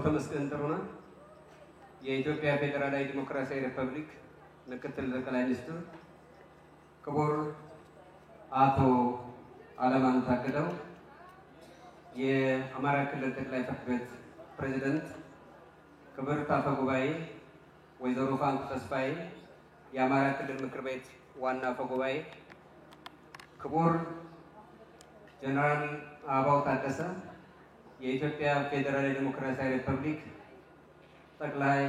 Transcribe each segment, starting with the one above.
ተመስገን ጥሩነህ የኢትዮጵያ ፌዴራላዊ ዲሞክራሲያዊ ሪፐብሊክ ምክትል ጠቅላይ ሚኒስትር፣ ክቡር አቶ አለማን ታገደው የአማራ ክልል ጠቅላይ ፍርድ ቤት ፕሬዝዳንት፣ ክብርት አፈ ጉባኤ ወይዘሮ ፋንቱ ተስፋዬ የአማራ ክልል ምክር ቤት ዋና አፈ ጉባኤ፣ ክቡር ጀነራል አበባው ታደሰ የኢትዮጵያ ፌዴራላዊ ዲሞክራሲያዊ ሪፐብሊክ ጠቅላይ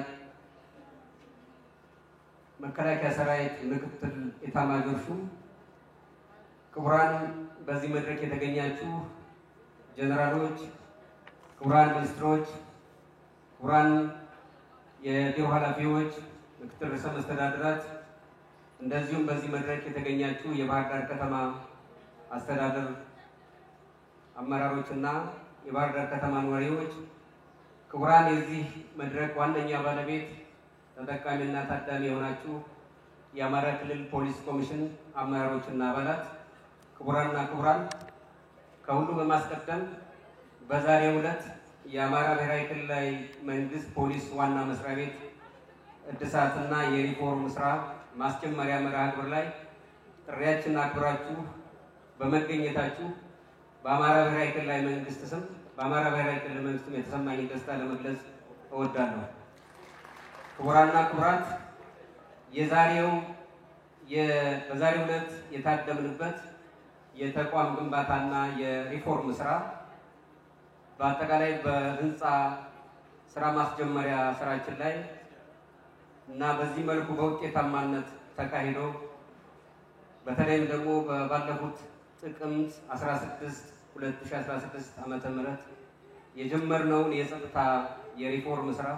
መከላከያ ሰራዊት ምክትል ኤታማዦር ሹም፣ ክቡራን በዚህ መድረክ የተገኛችሁ ጀነራሎች፣ ክቡራን ሚኒስትሮች፣ ክቡራን የቢሮ ኃላፊዎች፣ ምክትል ርዕሰ መስተዳድራት፣ እንደዚሁም በዚህ መድረክ የተገኛችሁ የባህር ዳር ከተማ አስተዳደር አመራሮችና የባህር ዳር ከተማ ነዋሪዎች፣ ክቡራን የዚህ መድረክ ዋነኛ ባለቤት ተጠቃሚና ታዳሚ የሆናችሁ የአማራ ክልል ፖሊስ ኮሚሽን አመራሮችና አባላት፣ ክቡራንና ክቡራን፣ ከሁሉ በማስቀደም በዛሬው ዕለት የአማራ ብሔራዊ ክልላዊ መንግስት ፖሊስ ዋና መስሪያ ቤት እድሳትና የሪፎርም ስራ ማስጀመሪያ መርሃ ግብር ላይ ጥሪያችንን አክብራችሁ በመገኘታችሁ በአማራ ብሔራዊ ክልላዊ መንግስት ስም በአማራ ብሔራዊ ክልላዊ መንግስት የተሰማኝ ደስታ ለመግለጽ እወዳለሁ። ክቡራንና ክቡራት፣ በዛሬው ዕለት የታደምንበት የተቋም ግንባታና የሪፎርም ስራ በአጠቃላይ በህንፃ ስራ ማስጀመሪያ ስራችን ላይ እና በዚህ መልኩ በውጤታማነት ተካሂዶ በተለይም ደግሞ ባለፉት ጥቅምት 16 2016 ዓመተ ምህረት የጀመርነውን የጸጥታ የሪፎርም ስራ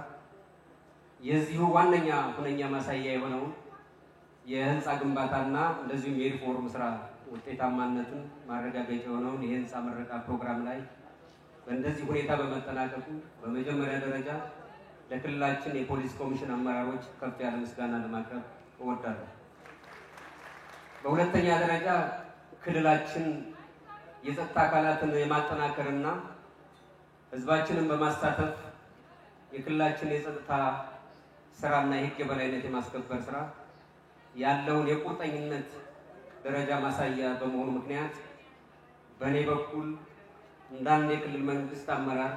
የዚሁ ዋነኛ ሁነኛ ማሳያ የሆነውን የህንፃ ግንባታና እንደዚሁም የሪፎርም ስራ ውጤታማነትን ማረጋገጫ የሆነውን የህንፃ ምረቃ ፕሮግራም ላይ በእንደዚህ ሁኔታ በመጠናቀቁ በመጀመሪያ ደረጃ ለክልላችን የፖሊስ ኮሚሽን አመራሮች ከፍ ያለ ምስጋና ለማቅረብ እወዳለሁ። በሁለተኛ ደረጃ ክልላችን የጸጥታ አካላትን የማጠናከርና ህዝባችንን በማሳተፍ የክልላችን የጸጥታ ስራና የህግ የበላይነት የማስከበር ስራ ያለውን የቁርጠኝነት ደረጃ ማሳያ በመሆኑ ምክንያት በእኔ በኩል እንዳንድ የክልል መንግስት አመራር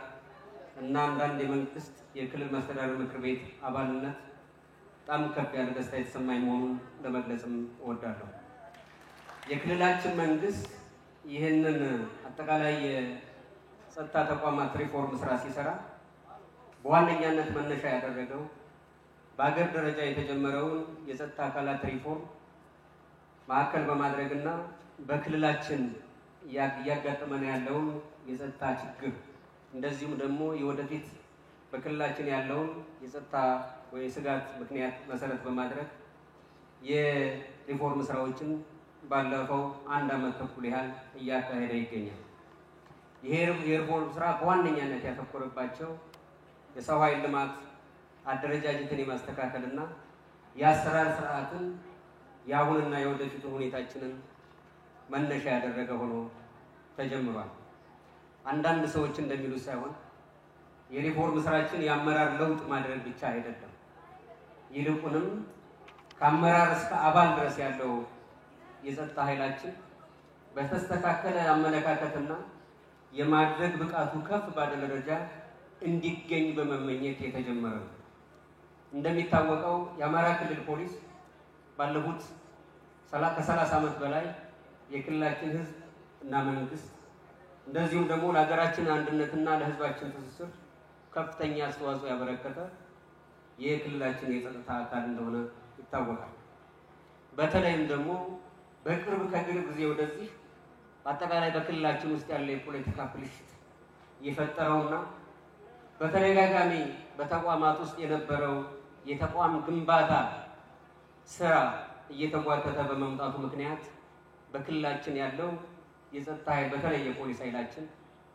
እና እንዳንድ የመንግስት የክልል መስተዳድር ምክር ቤት አባልነት በጣም ከፍ ያለ ደስታ የተሰማኝ መሆኑን ለመግለጽም እወዳለሁ። የክልላችን መንግስት ይህንን አጠቃላይ የጸጥታ ተቋማት ሪፎርም ስራ ሲሰራ በዋነኛነት መነሻ ያደረገው በአገር ደረጃ የተጀመረውን የጸጥታ አካላት ሪፎርም ማዕከል በማድረግና በክልላችን እያጋጠመን ያለውን የጸጥታ ችግር እንደዚሁም ደግሞ የወደፊት በክልላችን ያለውን የጸጥታ ወይ ስጋት ምክንያት መሰረት በማድረግ የሪፎርም ስራዎችን ባለፈው 1 ዓመት ተኩል ያህል እያካሄደ ይገኛል። ይሄ የሪፎርም ስራ በዋነኛነት ያተኮረባቸው የሰው ኃይል ልማት አደረጃጀትን የማስተካከልና የአሰራር ስርዓትን የአሁንና የወደፊት ሁኔታችንን መነሻ ያደረገ ሆኖ ተጀምሯል። አንዳንድ ሰዎች እንደሚሉት ሳይሆን የሪፎርም ስራችን የአመራር ለውጥ ማድረግ ብቻ አይደለም። ይልቁንም ከአመራር እስከ አባል ድረስ ያለው የጸጥታ ኃይላችን በተስተካከለ አመለካከትና የማድረግ ብቃቱ ከፍ ባለ ደረጃ እንዲገኝ በመመኘት የተጀመረ ነው። እንደሚታወቀው የአማራ ክልል ፖሊስ ባለፉት ከ30 ዓመት በላይ የክልላችን ህዝብ እና መንግስት እንደዚሁም ደግሞ ለሀገራችን አንድነትና ለህዝባችን ትስስር ከፍተኛ አስተዋጽኦ ያበረከተ የክልላችን የጸጥታ አካል እንደሆነ ይታወቃል። በተለይም ደግሞ ከቅርብ ጊዜ ወደዚህ በአጠቃላይ በክልላችን ውስጥ ያለ የፖለቲካ ብልሽት የፈጠረውና በተደጋጋሚ በተቋማት ውስጥ የነበረው የተቋም ግንባታ ስራ እየተጓተተ በመምጣቱ ምክንያት በክልላችን ያለው የጸጥታ ኃይል በተለይ የፖሊስ ኃይላችን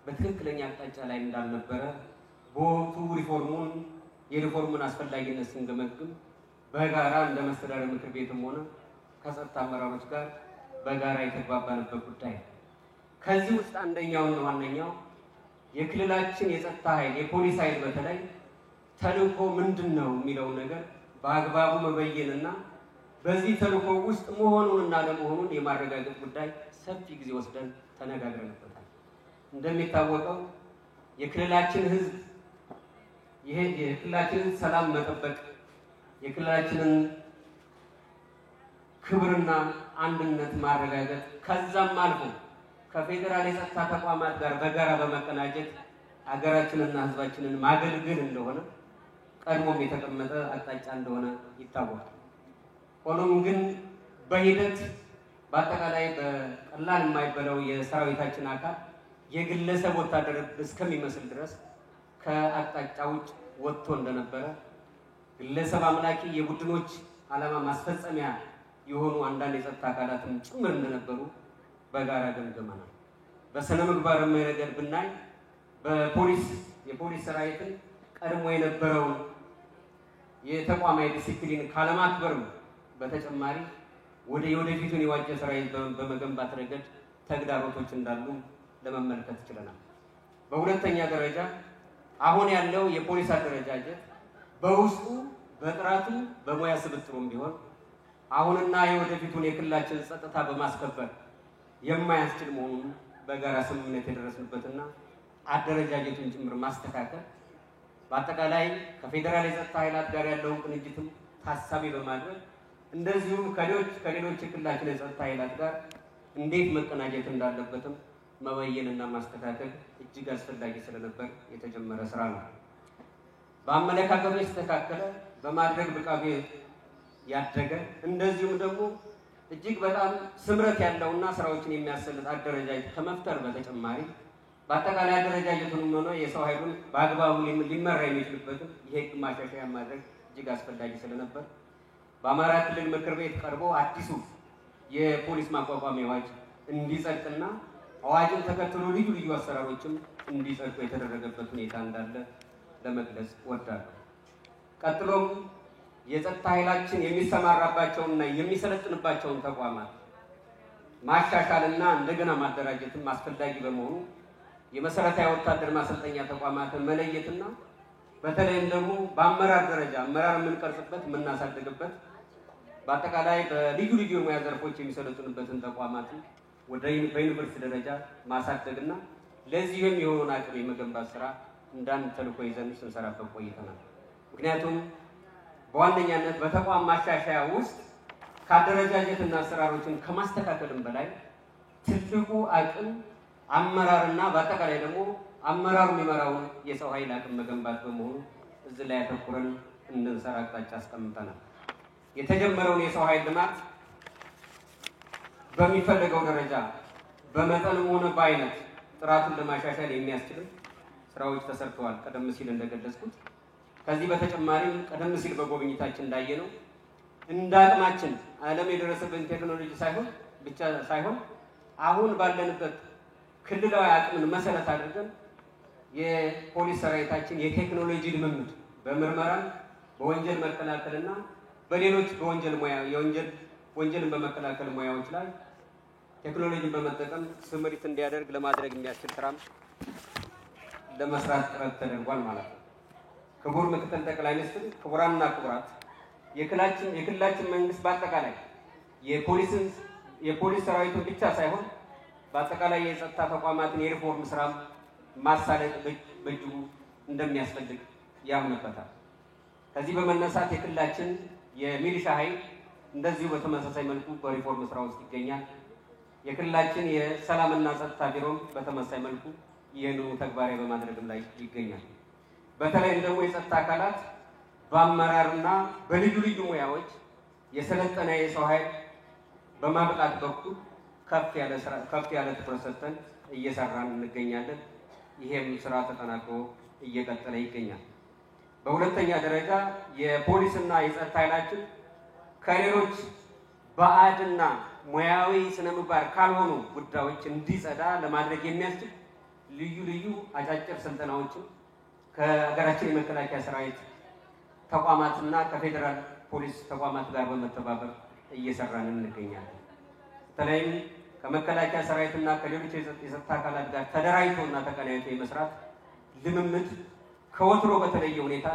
በትክክለኛ አቅጣጫ ላይ እንዳልነበረ በወቅቱ የሪፎርሙን አስፈላጊነት ስንገመግም በጋራ እንደ መስተዳድር ምክር ቤትም ሆነ ከጸጥታ አመራሮች ጋር በጋራ የተግባባንበት ጉዳይ። ከዚህ ውስጥ አንደኛውና ዋነኛው የክልላችን የጸጥታ ኃይል የፖሊስ ኃይል በተለይ ተልእኮ ምንድነው የሚለው ነገር በአግባቡ መበየንና በዚህ ተልእኮ ውስጥ መሆኑንና ለመሆኑን የማረጋገጥ ጉዳይ ሰፊ ጊዜ ወስደን ተነጋግረንበታል። እንደሚታወቀው የክልላችን ህዝብ የክልላችንን ሰላም መጠበቅ የክልላችንን ክብርና አንድነት ማረጋገጥ ከዛም አልፎ ከፌደራል የጸጥታ ተቋማት ጋር በጋራ በመቀናጀት ሀገራችንና ህዝባችንን ማገልገል እንደሆነ ቀድሞም የተቀመጠ አቅጣጫ እንደሆነ ይታወቃል። ሆኖም ግን በሂደት በአጠቃላይ በቀላል የማይበለው የሰራዊታችን አካል የግለሰብ ወታደር እስከሚመስል ድረስ ከአቅጣጫ ውጭ ወጥቶ እንደነበረ ግለሰብ አምላኪ የቡድኖች ዓላማ ማስፈጸሚያ የሆኑ አንዳንድ የጸጥታ አካላትም ጭምር እንደነበሩ በጋራ ገምገመናል። በስነ ምግባር ረገድ ብናይ የፖሊስ ሰራዊትን ቀድሞ የነበረውን የተቋማዊ ዲሲፕሊን ካለማክበርም በተጨማሪ ወደፊቱን የዋጀ ሰራዊት በመገንባት ረገድ ተግዳሮቶች እንዳሉ ለመመልከት ችለናል። በሁለተኛ ደረጃ አሁን ያለው የፖሊስ አደረጃጀት በውስጡ በጥራቱ በሙያ ስብጥሩም ቢሆን አሁንና የወደፊቱን የክልላችን ጸጥታ በማስከበር የማያስችል መሆኑን በጋራ ስምምነት የደረስንበትና አደረጃጀቱን ጭምር ማስተካከል በአጠቃላይ ከፌደራል የጸጥታ ኃይላት ጋር ያለውን ቅንጅትም ታሳቢ በማድረግ እንደዚሁም ከሌሎች የክልላችን የጸጥታ ኃይላት ጋር እንዴት መቀናጀት እንዳለበትም መበየንና ማስተካከል እጅግ አስፈላጊ ስለነበር የተጀመረ ስራ ነው። በአመለካከቱ የተስተካከለ በማድረግ ብቃቱ ያደገ እንደዚሁም ደግሞ እጅግ በጣም ስምረት ያለውና ስራዎችን የሚያሰልጥ አደረጃጀት ከመፍጠር በተጨማሪ በአጠቃላይ አደረጃጀቱንም ሆነ የሰው ኃይሉን በአግባቡ ሊመራ የሚችልበትን የህግ ማሻሻያ ማድረግ እጅግ አስፈላጊ ስለነበር በአማራ ክልል ምክር ቤት ቀርቦ አዲሱ የፖሊስ ማቋቋሚያ አዋጅ እንዲጸድቅና አዋጅን ተከትሎ ልዩ አሰራሮችም እንዲጸድቁ የተደረገበት ሁኔታ እንዳለ ለመግለጽ ወዳለሁ። ቀጥሎም የጸጥታ ኃይላችን የሚሰማራባቸውና የሚሰለጥንባቸውን ተቋማት ማሻሻልና እንደገና ማደራጀትም አስፈላጊ በመሆኑ የመሰረታዊ ወታደር ማሰልጠኛ ተቋማትን መለየትና በተለይም ደግሞ በአመራር ደረጃ አመራር የምንቀርጽበት የምናሳድግበት በአጠቃላይ በልዩ የሙያ ዘርፎች የሚሰለጥኑበትን ተቋማት በዩኒቨርሲቲ ደረጃ ማሳደግና ለዚህም የሆነውን አቅም የመገንባት ስራ እንዳንድ ተልዕኮ ይዘን ስንሰራበት ቆይተናል። ምክንያቱም በዋነኛነት በተቋም ማሻሻያ ውስጥ ከአደረጃጀትና አሰራሮችን ከማስተካከልም በላይ ትልቁ አቅም አመራርና በአጠቃላይ ደግሞ አመራሩ የሚመራውን የሰው ኃይል አቅም መገንባት በመሆኑ እዚህ ላይ አተኩረን እንድንሰራ አቅጣጫ አስቀምጠናል። የተጀመረውን የሰው ኃይል ልማት በሚፈልገው ደረጃ በመጠንም ሆነ በአይነት ጥራቱን ለማሻሻል የሚያስችል ስራዎች ተሰርተዋል። ቀደም ሲል እንደገለጽኩት ከዚህ በተጨማሪም ቀደም ሲል በጎብኝታችን እንዳየነው እንደ አቅማችን ዓለም የደረሰብን ቴክኖሎጂ ሳይሆን አሁን ባለንበት ክልላዊ አቅምን መሰረት አድርገን የፖሊስ ሰራዊታችን የቴክኖሎጂ ልምምድ በምርመራም በወንጀል መከላከልና በሌሎች ወንጀልን በመከላከል ሙያዎች ላይ ቴክኖሎጂን በመጠቀም ስምሪት እንዲያደርግ ለማድረግ የሚያስችል ስራም ለመስራት ጥረት ተደርጓል ማለት ነው። ክቡር ምክትል ጠቅላይ ሚኒስትር፣ ክቡራንና ክቡራት፣ የክልላችን መንግስት በአጠቃላይ የፖሊስ ሰራዊቱን ብቻ ሳይሆን በአጠቃላይ የጸጥታ ተቋማትን የሪፎርም ስራ ማሳለጥ በእጅጉ እንደሚያስፈልግ ያምንበታል። ከዚህ በመነሳት የክልላችን የሚሊሻ ኃይል እንደዚሁ በተመሳሳይ መልኩ በሪፎርም ስራ ውስጥ ይገኛል። የክልላችን የሰላምና ጸጥታ ቢሮም በተመሳሳይ መልኩ ይህንኑ ተግባራዊ በማድረግም ላይ ይገኛል። በተለይም ደግሞ የጸጥታ አካላት በአመራርና በልዩ ሙያዎች የሰለጠነ የሰው ኃይል በማብቃት በኩል ከፍ ያለ ትኩረት ሰጥተን እየሰራን እንገኛለን። ይሄም ስራ ተጠናክሮ እየቀጠለ ይገኛል። በሁለተኛ ደረጃ የፖሊስና የጸጥታ ኃይላችን ከሌሎች ባዕድና ሙያዊ ስነ ምግባር ካልሆኑ ጉዳዮች እንዲጸዳ ለማድረግ የሚያስችል ልዩ አጫጭር ስልጠናዎችን ከሀገራችን የመከላከያ ሰራዊት ተቋማትና ከፌደራል ፖሊስ ተቋማት ጋር በመተባበር እየሰራን እንገኛለን። በተለይም ከመከላከያ ሰራዊትና ከሌሎች የጸጥታ አካላት ጋር ተደራጅቶና ተቀናጅቶ የመስራት ልምምድ ከወትሮ በተለየ ሁኔታ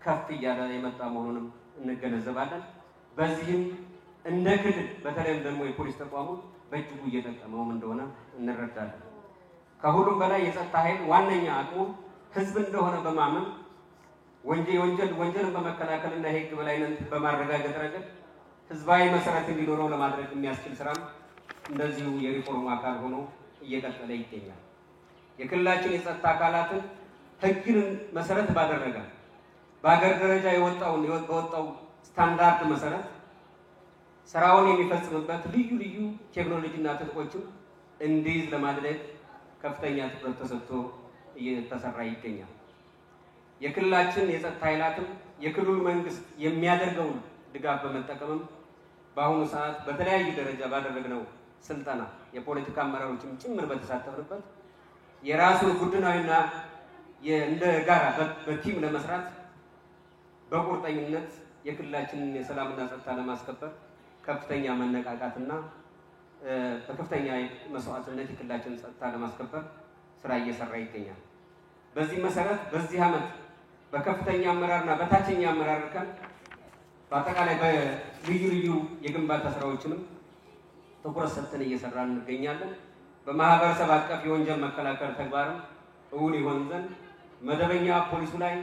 ከፍ እያለ የመጣ መሆኑንም እንገነዘባለን። በዚህም እንደ ክልል በተለይም ደግሞ የፖሊስ ተቋሙ በእጅጉ እየጠቀመው እንደሆነ እንረዳለን። ከሁሉም በላይ የጸጥታ ኃይል ዋነኛ አቅሙ ህዝብ እንደሆነ በማመን ወንጀልን በመከላከልና የህግ በላይነት በማረጋገጥ ረገድ ህዝባዊ መሰረት እንዲኖረው ለማድረግ የሚያስችል ስራም እንደዚሁ የሪፎርሙ አካል ሆኖ እየቀጠለ ይገኛል። የክልላችን የጸጥታ አካላትን ህግን መሰረት ባደረገ በአገር ደረጃ በወጣው ስታንዳርድ መሰረት ስራውን የሚፈጽምበት ልዩ ልዩ ቴክኖሎጂና ትጥቆችን እንዲይዝ ለማድረግ ከፍተኛ ትኩረት ተሰጥቶ እየተሰራ ይገኛል። የክልላችን የጸጥታ ኃይላትም የክልሉ መንግስት የሚያደርገውን ድጋፍ በመጠቀምም በአሁኑ ሰዓት በተለያዩ ደረጃ ባደረግነው ስልጠና የፖለቲካ አመራሮችም ጭምር በተሳተፍንበት የራሱን ቡድናዊና እንደ ጋራ በቲም ለመስራት በቁርጠኝነት የክልላችንን የሰላምና ጸጥታ ለማስከበር ከፍተኛ መነቃቃትና በከፍተኛ መስዋዕትነት የክልላችንን ጸጥታ ለማስከበር ስራ እየሰራ ይገኛል። በዚህ መሰረት በዚህ ዓመት በከፍተኛ አመራርና በታችኛ አመራር እርከን በአጠቃላይ በልዩ ልዩ የግንባታ ስራዎችንም ትኩረት ሰጥተን እየሰራን እንገኛለን። በማህበረሰብ አቀፍ የወንጀል መከላከል ተግባርም እውን ይሆን ዘንድ መደበኛ ፖሊሱ ላይ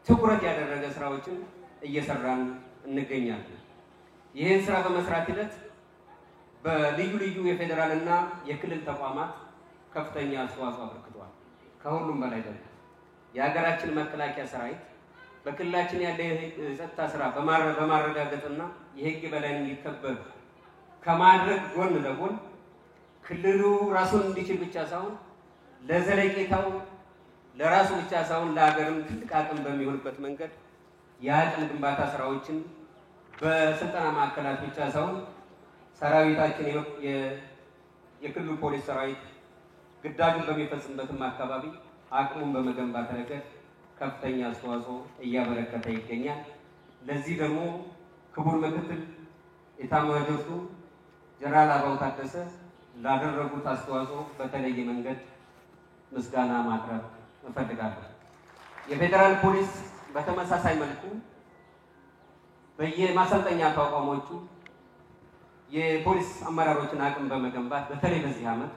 ትኩረት ያደረገ ስራዎችን እየሰራን እንገኛለን። ይህን ስራ በመስራት ሂደት በልዩ ልዩ የፌዴራልና የክልል ተቋማት ከፍተኛ አስተዋጽኦ አበርክተዋል። ከሁሉም በላይ ደግሞ የሀገራችን መከላከያ ሰራዊት በክልላችን ያለ የጸጥታ ስራ በማረጋገጥና የህግ በላይነት እንዲከበር ከማድረግ ጎን ለጎን ክልሉ ራሱን እንዲችል ብቻ ሳይሆን ለዘለቄታው ለራሱ ብቻ ሳይሆን ለሀገርም ትልቅ አቅም በሚሆንበት መንገድ የአቅም ግንባታ ስራዎችን በስልጠና ማዕከላት ብቻ ሳይሆን ሰራዊታችን የክልሉ ፖሊስ ሰራዊት ግዳጁን በሚፈጽምበትም አካባቢ አቅሙን በመገንባት ረገድ ከፍተኛ አስተዋጽኦ እያበረከተ ይገኛል። ለዚህ ደግሞ ክቡር ምክትል ኤታማዦር ሹም ጀነራል አበባው ታደሰ ላደረጉት አስተዋጽኦ በተለየ መንገድ ምስጋና ማቅረብ እፈልጋለሁ። የፌዴራል ፖሊስ በተመሳሳይ መልኩ በየማሰልጠኛ ተቋሞቹ የፖሊስ አመራሮችን አቅም በመገንባት በተለይ በዚህ ዓመት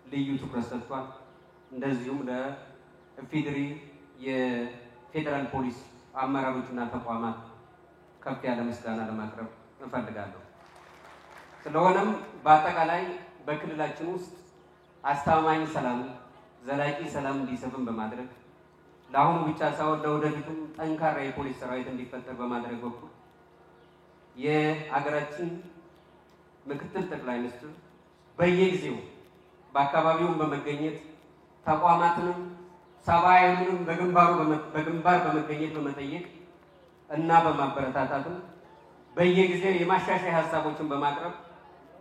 ልዩ ትኩረት ሰጥቷል። እንደዚሁም ለኢፌዴሪ የፌዴራል ፖሊስ አመራሮችና ተቋማት ከፍ ያለ ምስጋና ለማቅረብ እፈልጋለሁ። ስለሆነም በአጠቃላይ በክልላችን ውስጥ አስተማማኝ ሰላም፣ ዘላቂ ሰላም እንዲሰፍን በማድረግ ለአሁኑ ብቻ ሳይሆን ለወደፊቱም ጠንካራ የፖሊስ ሰራዊት እንዲፈጠር በማድረግ በኩል የሀገራችን ምክትል ጠቅላይ ሚኒስትር በየጊዜው በአካባቢውን በመገኘት ተቋማትንም ሰብአዊንም በግንባር በመገኘት በመጠየቅ እና በማበረታታትም በየጊዜው የማሻሻያ ሀሳቦችን በማቅረብ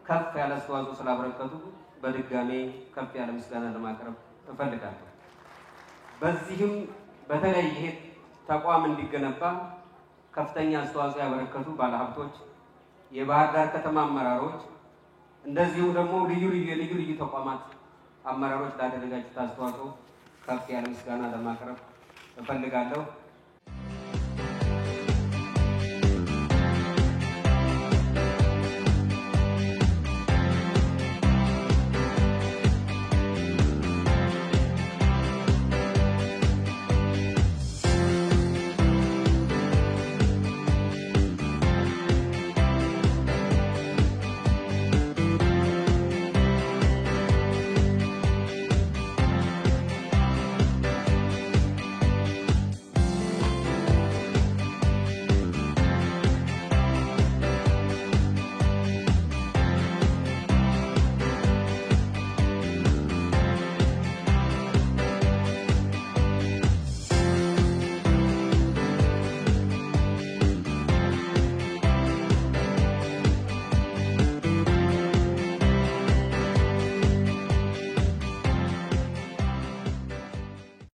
ከፍ ያለ አስተዋጽኦ ስላበረከቱ በድጋሜ ከፍ ያለ ምስጋና ለማቅረብ እፈልጋለሁ። በዚህም በተለይ ይሄ ተቋም እንዲገነባ ከፍተኛ አስተዋጽኦ ያበረከቱ ባለሀብቶች፣ የባህር ዳር ከተማ አመራሮች እንደዚሁም ደግሞ ልዩ ልዩ ተቋማት አመራሮች ላደረጋችሁት አስተዋጽኦ ከፍ ያለ ምስጋና ለማቅረብ እፈልጋለሁ።